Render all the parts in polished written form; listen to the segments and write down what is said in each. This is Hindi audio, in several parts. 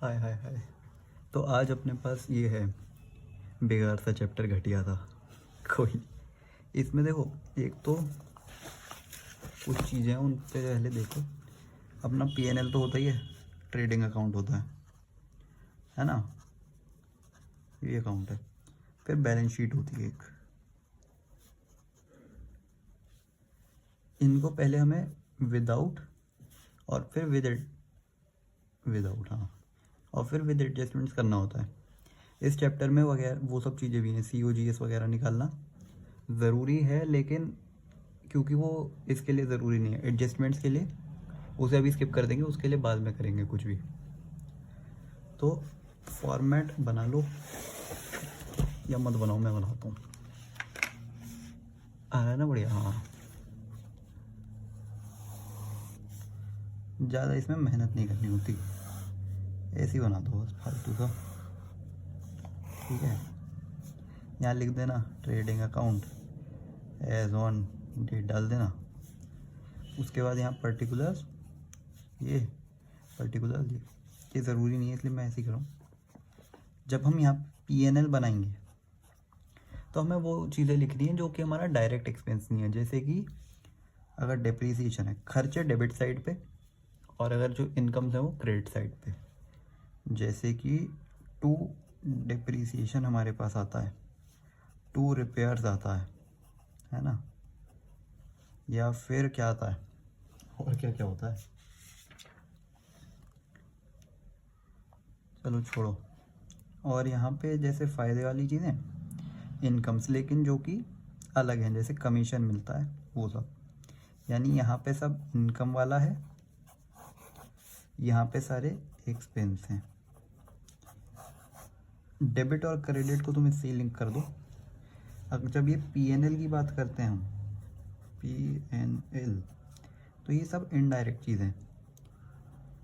हाय हाय हाय। तो आज अपने पास ये है, बेकार सा चैप्टर घटिया था। कोई नहीं। इसमें देखो, एक तो कुछ चीज़ें हैं, उन पे पहले देखो। अपना पीएनएल तो होता ही है, ट्रेडिंग अकाउंट होता है ना। ये अकाउंट है। फिर बैलेंस शीट होती है एक। इनको पहले हमें विदाउट और फिर विदाउट, हाँ, और फिर विद एडजस्टमेंट्स करना होता है। इस चैप्टर में वगैरह वो सब चीज़ें भी हैं, COGS वगैरह निकालना ज़रूरी है, लेकिन क्योंकि वो इसके लिए ज़रूरी नहीं है, एडजस्टमेंट्स के लिए उसे अभी स्किप कर देंगे, उसके लिए बाद में करेंगे कुछ भी। तो फॉर्मेट बना लो या मत बनाओ, मैं बनाता हूँ। आ रहा है ना बढ़िया? हाँ, ज़्यादा इसमें मेहनत नहीं करनी होती, ऐसे ही बना दो बस फालतू का। ठीक है, यहाँ लिख देना trading account as on date डाल देना। उसके बाद यहाँ पर्टिकुलर, ये पर्टिकुलर ये ज़रूरी नहीं है, इसलिए मैं ऐसे ही करूँ। जब हम यहाँ PNL बनाएंगे तो हमें वो चीज़ें लिखनी है जो कि हमारा डायरेक्ट एक्सपेंस नहीं है। जैसे कि अगर डिप्रिसिएशन है, खर्चे डेबिट साइड पे, और अगर जो इनकम्स है वो क्रेडिट साइड पे। जैसे कि 2 डिप्रिसिएशन हमारे पास आता है, 2 रिपेयर्स आता है ना, या फिर क्या आता है, और क्या क्या होता है, चलो छोड़ो। और यहाँ पे जैसे फ़ायदे वाली चीज़ें, इनकम्स, लेकिन जो कि अलग हैं, जैसे कमीशन मिलता है वो सब। यानी यहाँ पे सब इनकम वाला है, यहाँ पे सारे एक्सपेंस हैं। डेबिट और क्रेडिट को तुम इससे ही लिंक कर दो। अब जब ये PNL की बात करते हैं हम, PNL, तो ये सब इनडायरेक्ट चीज़ें,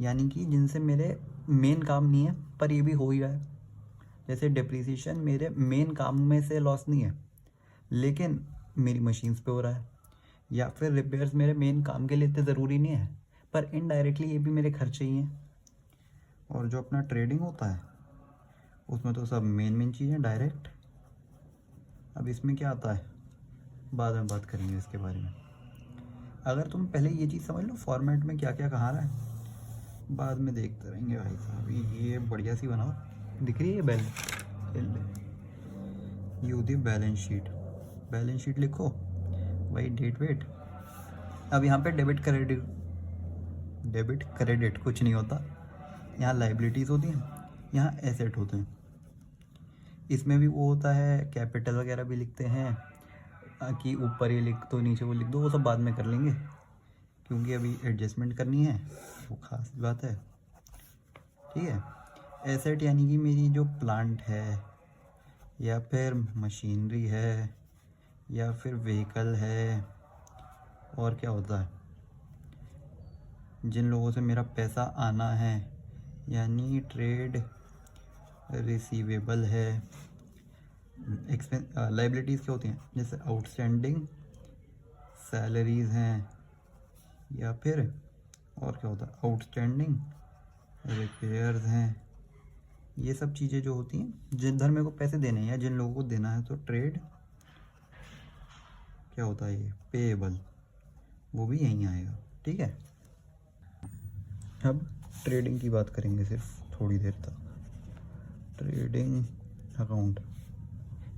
यानी कि जिनसे मेरे मेन काम नहीं है पर ये भी हो ही रहा है। जैसे डिप्रिसिएशन मेरे मेन काम में से लॉस नहीं है, लेकिन मेरी मशीन्स पे हो रहा है। या फिर रिपेयर्स मेरे मेन काम के लिए इतने ज़रूरी नहीं है, पर इनडायरेक्टली ये भी मेरे खर्चे ही हैं। और जो अपना ट्रेडिंग होता है उसमें तो सब मेन चीज़ें डायरेक्ट। अब इसमें क्या आता है, बाद में बात करेंगे इसके बारे में। अगर तुम पहले ये चीज़ समझ लो फॉर्मेट में क्या क्या कहाँ रहा है, बाद में देखते रहेंगे भाई साहब। ये बढ़िया सी बनाओ, दिख रही है ये होती है बैलेंस शीट। बैलेंस शीट लिखो भाई, डेट वेट। अब यहाँ पे डेबिट क्रेडिट कुछ नहीं होता, यहाँ लाइबिलिटीज़ होती हैं, यहाँ एसेट होते हैं। इसमें भी वो होता है, कैपिटल वगैरह भी लिखते हैं कि ऊपर ये लिख दो नीचे वो लिख दो, वो सब बाद में कर लेंगे, क्योंकि अभी एडजस्टमेंट करनी है, वो खास बात है। ठीक है, एसेट यानी कि मेरी जो प्लांट है, या फिर मशीनरी है, या फिर व्हीकल है, और क्या होता है, जिन लोगों से मेरा पैसा आना है, यानी ट्रेड रिसीवेबल है। लाइबिलिटीज़ क्या होती हैं, जैसे आउटस्टैंडिंग सैलरीज़ हैं, या फिर और क्या होता है, आउटस्टैंडिंग रिपेयर्स हैं। ये सब चीज़ें जो होती हैं जिधर मेरे को पैसे देने हैं या जिन लोगों को देना है, तो ट्रेड क्या होता है, ये पेएबल, वो भी यहीं आएगा। ठीक है, अब ट्रेडिंग की बात करेंगे सिर्फ थोड़ी देर तक। ट्रेडिंग अकाउंट,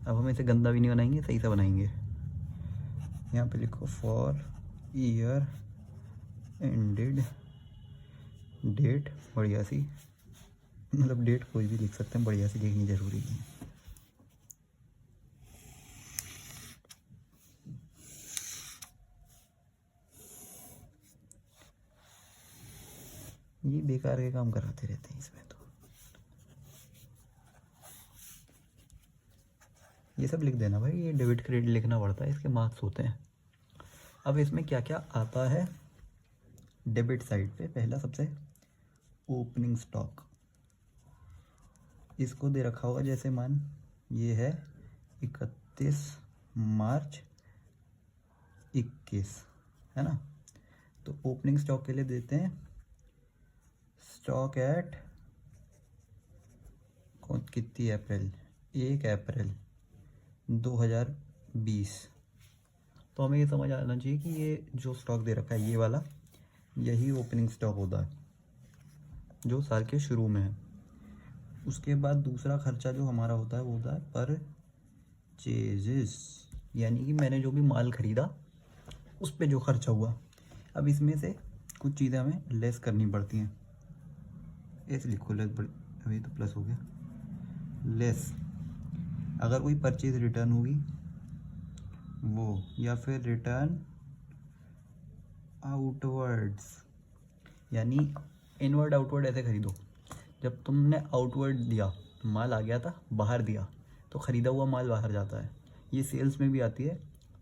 अब हम इसे गंदा भी नहीं बनाएंगे, सही से बनाएंगे। यहाँ पे लिखो फॉर ईयर एंडेड डेट, बढ़िया सी, मतलब डेट कोई भी लिख सकते हैं, बढ़िया सी लिखनी ज़रूरी नहीं है। ये बेकार के काम कराते रहते हैं इसमें तो। ये सब लिख देना भाई, ये डेबिट क्रेडिट लिखना पड़ता है, इसके मार्क्स होते हैं। अब इसमें क्या क्या आता है, डेबिट साइड पे पहला सबसे ओपनिंग स्टॉक, इसको दे रखा होगा, जैसे मान ये है 31 मार्च 21, है ना। तो ओपनिंग स्टॉक के लिए देते हैं स्टॉक एट कितनी अप्रैल, 1 अप्रैल 2020। तो हमें ये समझ आना चाहिए कि ये जो स्टॉक दे रखा है ये वाला, यही ओपनिंग स्टॉक होता है जो साल के शुरू में है। उसके बाद दूसरा खर्चा जो हमारा होता है वो होता है परचेजेस, यानी कि मैंने जो भी माल ख़रीदा उस पे जो खर्चा हुआ। अब इसमें से कुछ चीज़ें हमें लेस करनी पड़ती हैं। ऐसे लिखो लेस, अभी तो प्लस हो गया, लेस। अगर कोई परचेज रिटर्न होगी वो, या फिर रिटर्न आउटवर्ड्स, यानी इनवर्ड आउटवर्ड ऐसे खरीदो। जब तुमने आउटवर्ड दिया, माल आ गया था, बाहर दिया, तो ख़रीदा हुआ माल बाहर जाता है। ये सेल्स में भी आती है।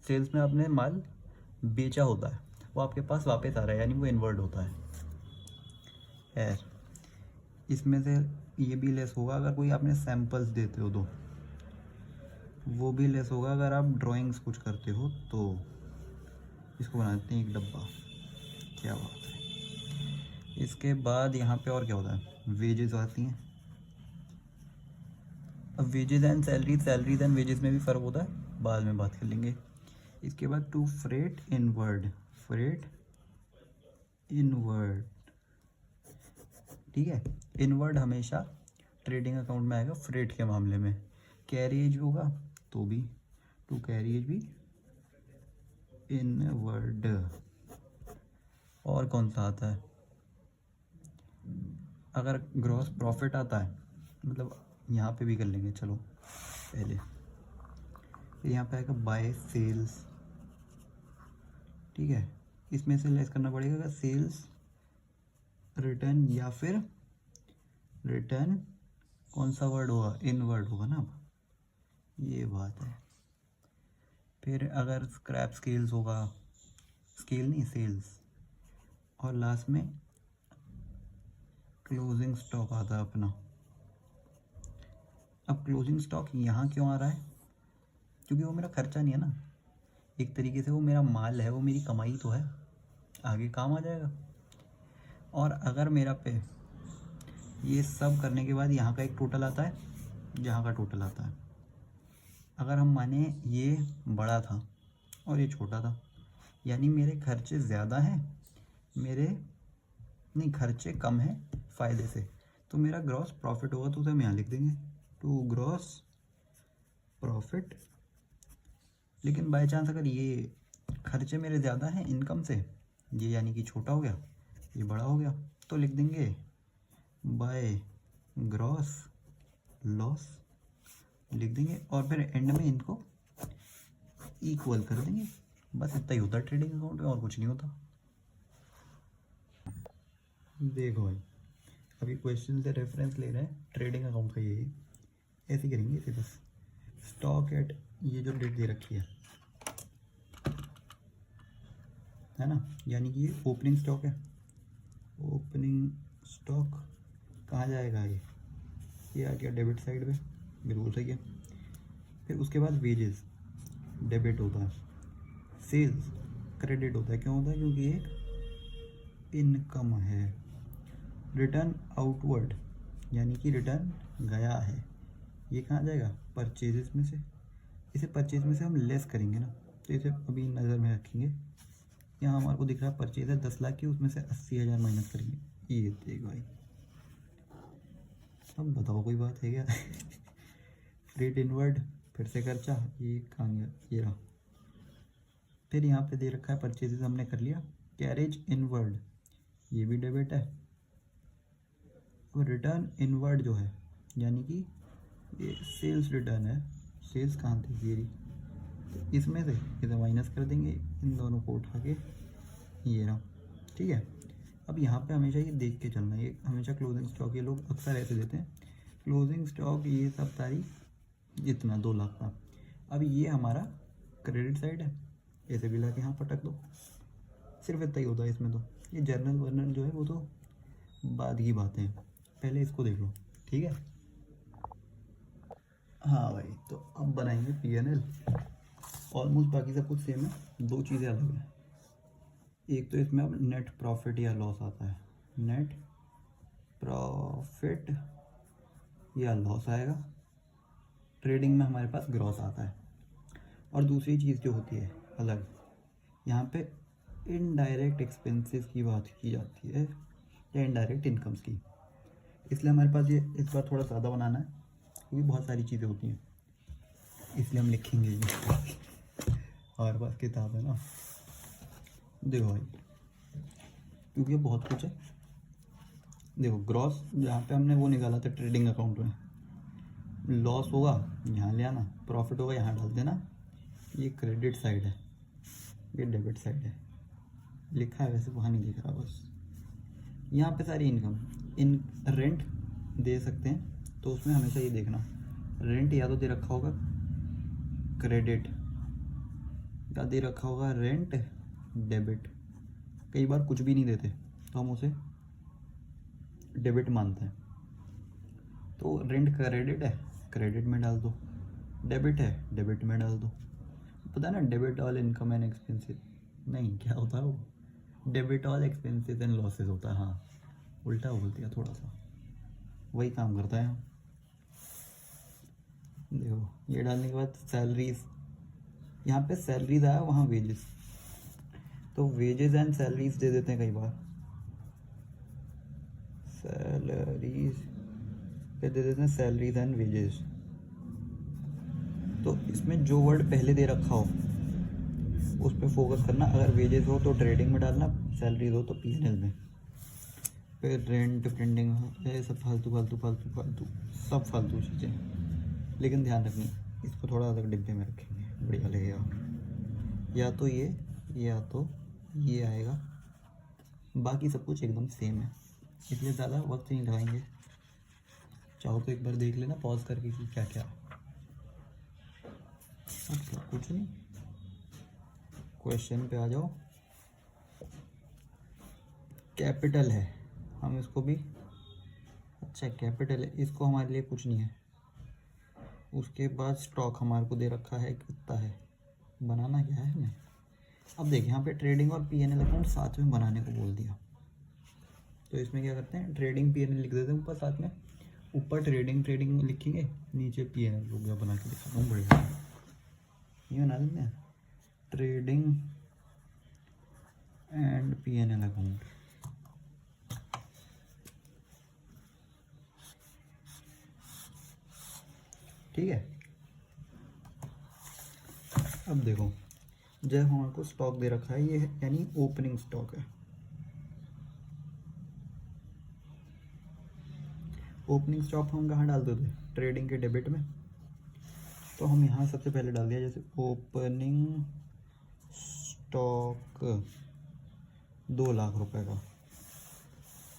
सेल्स में आपने माल बेचा होता है, वो आपके पास वापस आ रहा है, यानी वो इनवर्ड होता है। खैर, इसमें से ये भी लेस होगा अगर कोई आपने सैम्पल्स देते हो तो, वो भी लेस होगा अगर आप ड्राइंग्स कुछ करते हो तो। इसको बना देते हैं एक डब्बा। क्या बात है। इसके बाद यहाँ पे और क्या होता है, वेजेस आती हैं। अब wages and salaries, salaries and wages में भी फ़र्क होता है, बाद में बात कर लेंगे। इसके बाद to freight inward, freight inward, ठीक है। इनवर्ड हमेशा ट्रेडिंग अकाउंट में आएगा फ्रेट के मामले में। कैरिएज होगा तो भी टू कैरिएज भी इनवर्ड। और कौन सा आता है, अगर ग्रॉस प्रॉफिट आता है, मतलब यहाँ पे भी कर लेंगे चलो पहले। फिर यहाँ पे आएगा बाय सेल्स, ठीक है। इसमें से लेस करना पड़ेगा अगर सेल्स रिटर्न, या फिर रिटर्न कौन सा वर्ड होगा, इनवर्ड होगा ना, ये बात है। फिर अगर स्क्रैप स्केल्स होगा, स्केल नहीं सेल्स, और लास्ट में क्लोजिंग स्टॉक आता है अपना। अब क्लोजिंग स्टॉक यहाँ क्यों आ रहा है, क्योंकि वो मेरा खर्चा नहीं है ना, एक तरीके से वो मेरा माल है, वो मेरी कमाई तो है, आगे काम आ जाएगा। और अगर मेरा पे ये सब करने के बाद यहाँ का एक टोटल आता है, जहाँ का टोटल आता है, अगर हम माने ये बड़ा था और ये छोटा था, यानी मेरे खर्चे ज़्यादा हैं, मेरे नहीं खर्चे कम हैं फ़ायदे से, तो मेरा ग्रॉस प्रॉफिट होगा, तो उसे हम यहाँ लिख देंगे टू ग्रॉस प्रॉफिट। लेकिन बाय चांस अगर ये खर्चे मेरे ज़्यादा हैं इनकम से, ये यानी कि छोटा हो गया, ये बड़ा हो गया, तो लिख देंगे बाय ग्रॉस लॉस लिख देंगे, और फिर एंड में इनको इक्वल कर देंगे। बस इतना ही होता है ट्रेडिंग अकाउंट में, और कुछ नहीं होता। देखो भाई, अभी क्वेश्चन से रेफरेंस ले रहे हैं ट्रेडिंग अकाउंट का, यही ऐसे करेंगे इसे, बस स्टॉक एट ये जो डेट दे रखी है ना, यानी कि ये ओपनिंग स्टॉक है। ओपनिंग स्टॉक कहाँ जाएगा, ये आ गया डेबिट साइड पे, बिल्कुल सही है। फिर उसके बाद वेजेस डेबिट होता है, सेल्स क्रेडिट होता है। क्यों होता है, क्योंकि एक इनकम है। रिटर्न आउटवर्ड, यानी कि रिटर्न गया है, ये कहाँ जाएगा, परचेजेस में से। इसे परचेज में से हम लेस करेंगे ना, तो इसे अभी नज़र में रखेंगे। यहाँ हमारे को दिख रहा है परचेज है 10 लाख की, उसमें से 80,000 माइनस करेंगे। ये देख भाई, अब बताओ कोई बात है क्या। फ्रेट इनवर्ड, फिर से खर्चा, ये कहाँ गया, ये रहा। फिर यहाँ पे दे रखा है परचेजेस हमने कर लिया। कैरेज इनवर्ड, ये भी डेबिट है। और रिटर्न इनवर्ड जो है, यानी कि ये सेल्स रिटर्न है। सेल्स कहाँ थी, ये रही, तो इसमें से इसे माइनस कर देंगे, इन दोनों को उठा के ये रहा, ठीक है। अब यहाँ पे हमेशा ये देख के चलना है, ये हमेशा क्लोजिंग स्टॉक, ये लोग अक्सर ऐसे देते हैं क्लोजिंग स्टॉक, ये सब तारीख इतना 2 लाख का। अब ये हमारा क्रेडिट साइड है, ऐसे भी ला के यहाँ पटक दो, सिर्फ इतना ही होता है इसमें। तो ये जर्नल वर्नल जो है वो तो बाद की बातें हैं, पहले इसको देख लो, ठीक है। हाँ भाई, तो अब बनाएंगे P&L। ऑलमोस्ट बाकी सब कुछ सेम है, 2 चीज़ें अलग हैं। एक तो इसमें अब नेट प्रॉफिट या लॉस आता है, नेट प्रॉफिट या लॉस आएगा। ट्रेडिंग में हमारे पास ग्रॉस आता है। और दूसरी चीज़ जो होती है अलग, यहाँ पे इनडायरेक्ट एक्सपेंसेस की बात की जाती है या इनडायरेक्ट इनकम्स की। इसलिए हमारे पास ये इस बार थोड़ा ज़्यादा बनाना है क्योंकि बहुत सारी चीज़ें होती हैं, इसलिए हम लिखेंगे ये। हमारे पास किताब है ना, देखो भाई, क्योंकि बहुत कुछ है। देखो ग्रॉस जहाँ पे हमने वो निकाला था ट्रेडिंग अकाउंट में, लॉस होगा यहाँ ले आना, प्रॉफिट होगा यहाँ डाल देना। ये क्रेडिट साइड है, ये डेबिट साइड है, लिखा है वैसे वहाँ नहीं दिख रहा बस। यहाँ पे सारी इनकम, इन रेंट दे सकते हैं तो उसमें हमेशा ये देखना, रेंट या तो दे रखा होगा क्रेडिट या दे रखा होगा रेंट डेबिट। कई बार कुछ भी नहीं देते तो हम उसे डेबिट मानते हैं। तो रेंट क्रेडिट है, क्रेडिट में डाल दो, डेबिट है डेबिट में डाल दो। पता है ना, debit all income and expenses, नहीं क्या होता है वो, debit all expenses and losses होता है। हाँ उल्टा बोल दिया थोड़ा सा, वही काम करता है। देखो ये डालने के बाद सैलरीज, यहाँ पे सैलरीज आया वहाँ वेजेस, तो वेजेस एंड सैलरीज दे देते हैं कई बार, सैलरीज पे दे देते हैं सैलरीज एंड वेजेस। तो इसमें जो वर्ड पहले दे रखा हो उस पर फोकस करना। अगर वेजेस हो तो ट्रेडिंग में डालना, सैलरीज हो तो पीएनएल में। फिर रेंट प्रिंटिंग ये सब फालतू फालतू फालतू फालतू सब फालतू चीज़ें, लेकिन ध्यान रखनी इसको थोड़ा अलग डिब्बे में रखेंगे, बढ़िया लगेगा। या तो ये या तो ये आएगा, बाकी सब कुछ एकदम सेम है, इसलिए ज़्यादा वक्त नहीं लगाएंगे। चाहो तो एक बार देख लेना पॉज करके कि क्या क्या। अच्छा कुछ नहीं, क्वेश्चन पे आ जाओ। कैपिटल है, हम इसको भी, अच्छा कैपिटल है, इसको हमारे लिए कुछ नहीं है। उसके बाद स्टॉक हमारे को दे रखा है कितना है, बनाना क्या है हमें। अब देखिए यहाँ पे ट्रेडिंग और पीएनएल अकाउंट साथ में बनाने को बोल दिया, तो इसमें क्या करते हैं, ट्रेडिंग पीएनएल लिख देते हैं ऊपर साथ में, ऊपर ट्रेडिंग लिखेंगे, नीचे पीएनएल हो गया। बना के दिखाता हूँ, बढ़िया ये बना देंगे, ट्रेडिंग एंड पीएनएल अकाउंट। ठीक है। अब देखो जब हमारे को स्टॉक दे रखा है, ये यानी ओपनिंग स्टॉक है। ओपनिंग स्टॉक हम कहाँ डालते थे, ट्रेडिंग के डेबिट में, तो हम यहाँ सबसे पहले डाल दिया, जैसे ओपनिंग स्टॉक 2 लाख रुपए का।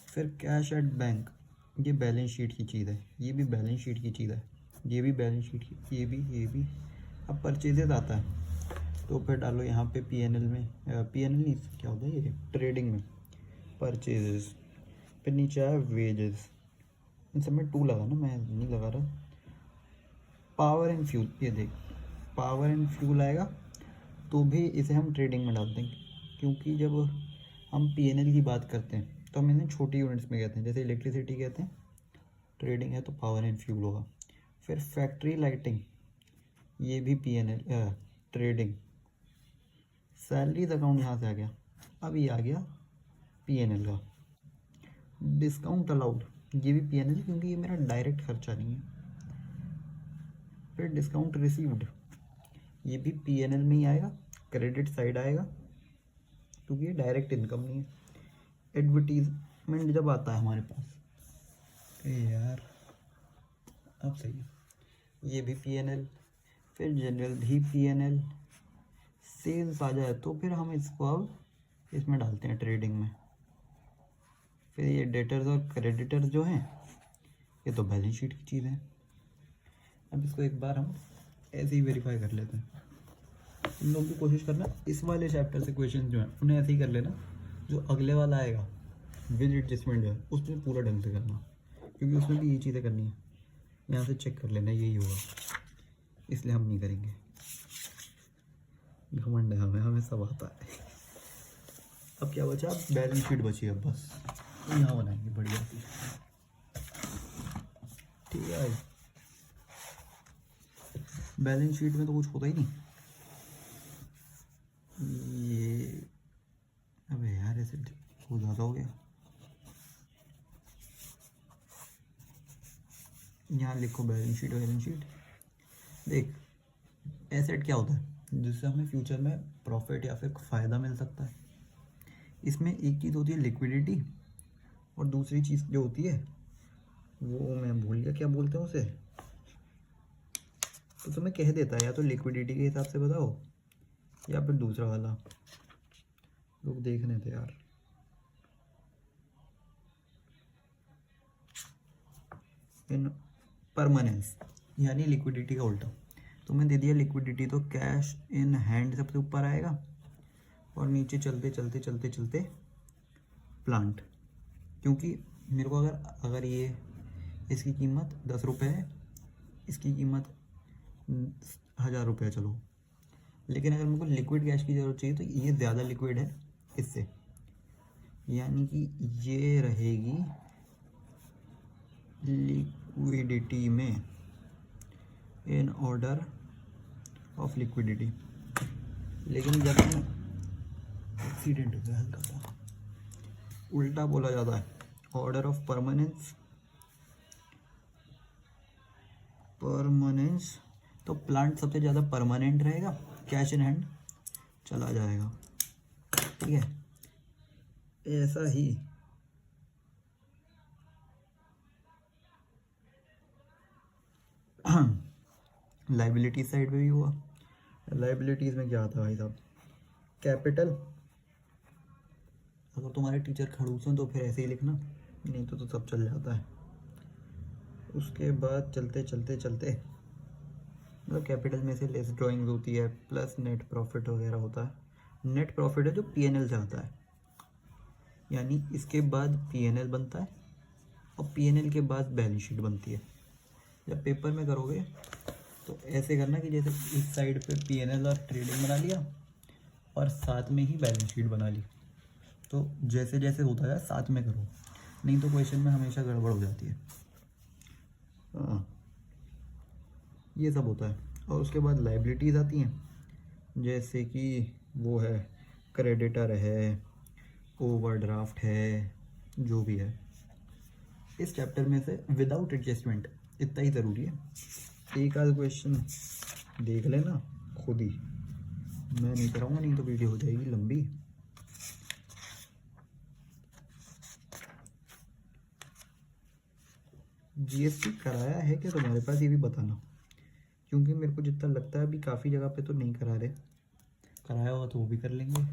फिर कैश एट बैंक, ये बैलेंस शीट की चीज़ है, ये भी बैलेंस शीट की चीज़ है, ये भी बैलेंस शीट की, ये भी। अब परचेजेज आता है तो फिर डालो यहाँ पे पीएनएल में, पीएनएल नहीं क्या होता है ये, ट्रेडिंग में परचेजेस। फिर नीचे आया वेजेस, इन सब में 2 लगा ना, मैं नहीं लगा रहा। पावर एंड फ्यूल, ये देख पावर एंड फ्यूल आएगा तो भी इसे हम ट्रेडिंग में डालते हैं, क्योंकि जब हम पीएनएल की बात करते हैं तो हम इन्हें छोटी यूनिट्स में कहते हैं, जैसे इलेक्ट्रिसिटी कहते हैं, ट्रेडिंग है तो पावर एंड फ्यूल होगा। फिर फैक्ट्री लाइटिंग, ये भी पीएनएल ट्रेडिंग। सैलरीज अकाउंट यहाँ से आ गया, अब ये आ गया पीएनएल का। डिस्काउंट अलाउड, ये भी पीएनएल क्योंकि ये मेरा डायरेक्ट खर्चा नहीं है। फिर डिस्काउंट रिसीव्ड, ये भी पीएनएल में ही आएगा, क्रेडिट साइड आएगा क्योंकि ये डायरेक्ट इनकम नहीं है। एडवर्टीजमेंट जब आता है हमारे पास, यार अब सही है, ये भी पीएनएल। फिर जनरल भी पीएनएल। सेल्स आ जाए तो फिर हम इसको अब इसमें डालते हैं ट्रेडिंग में। फिर ये डेटर्स और क्रेडिटर्स जो हैं ये तो बैलेंस शीट की चीज़ है। अब इसको एक बार हम ऐसे ही वेरीफाई कर लेते हैं। तुम लोग भी कोशिश करना इस वाले चैप्टर से क्वेश्चन जो हैं उन्हें ऐसे ही कर लेना, जो अगले वाला आएगा विद एडजस्टमेंट जो है उसमें पूरा ढंग से करना, क्योंकि उसमें भी ये चीज़ें करनी है। यहाँ से चेक कर लेना यही होगा, इसलिए हम नहीं करेंगे, घमंड है हमें सब आता है। अब क्या बचा, बैलेंस शीट बची है बस, यहाँ बनाएंगे बढ़िया सी। ठीक है भाई, बैलेंस शीट में तो कुछ होता ही नहीं। ये अबे यार ऐसे हो ज़्यादा हो गया। यहाँ लिखो बैलेंस शीट, बैलेंस शीट। देख, एसेट क्या होता है जिससे हमें फ्यूचर में प्रॉफिट या फिर फ़ायदा मिल सकता है। इसमें एक चीज़ होती है लिक्विडिटी, और दूसरी चीज़ जो होती है वो मैं भूल गया क्या बोलते हैं उसे, तो तुम्हें कह देता है या तो लिक्विडिटी के हिसाब से बताओ या फिर दूसरा वाला, लोग देखने थे यार। इन परमानेंस यानी लिक्विडिटी का उल्टा। तुम्हें दे दिया लिक्विडिटी तो कैश इन हैंड सबसे ऊपर आएगा, और नीचे चलते चलते चलते चलते प्लांट। क्योंकि मेरे को अगर ये इसकी कीमत 10 रुपये है, इसकी कीमत 1000 रुपये, चलो, लेकिन अगर मेरे को लिक्विड कैश की ज़रूरत चाहिए तो ये ज़्यादा लिक्विड है इससे, यानी कि ये रहेगी लिक्विडिटी में, इन ऑर्डर ऑफ लिक्विडिटी। लेकिन जब एक्सीडेंट हो गया हल्का सा, उल्टा बोला जाता है, ऑर्डर ऑफ परमानेंस, परमानेंस। तो प्लांट सबसे ज़्यादा परमानेंट रहेगा, कैश इन हैंड चला जाएगा। ठीक है, ऐसा ही लाइबिलिटी साइड पे भी हुआ। लाइबिलिटीज़ में क्या आता है भाई साहब, कैपिटल। अगर तुम्हारे टीचर खड़ूस हैं तो फिर ऐसे ही लिखना, नहीं तो सब चल जाता है। उसके बाद चलते चलते चलते मतलब कैपिटल में से लेस ड्राइंग्स होती है, प्लस नेट प्रॉफिट वगैरह होता है। नेट प्रॉफिट है जो पीएनएल से आता है, यानी इसके बाद पीएनएल बनता है और पीएनएल के बाद बैलेंस शीट बनती है। जब पेपर में करोगे तो ऐसे करना कि जैसे इस साइड पे पीएनएल और ट्रेडिंग बना लिया और साथ में ही बैलेंस शीट बना ली, तो जैसे जैसे होता है साथ में करो, नहीं तो क्वेश्चन में हमेशा गड़बड़ हो जाती है। हाँ, ये सब होता है। और उसके बाद लाइबिलिटीज़ आती हैं, जैसे कि वो है क्रेडिटर है, ओवरड्राफ्ट है, जो भी है। इस चैप्टर में से विदाउट एडजस्टमेंट इतना ही ज़रूरी है। एक आध क्वेश्चन देख लेना खुद ही, मैं नहीं कराऊंगा, नहीं तो वीडियो हो जाएगी लंबी। जीएसटी कराया है क्या तुम्हारे पास, ये भी बताना, क्योंकि मेरे को जितना लगता है अभी काफ़ी जगह पे तो नहीं करा रहे। कराया होगा तो वो भी कर लेंगे।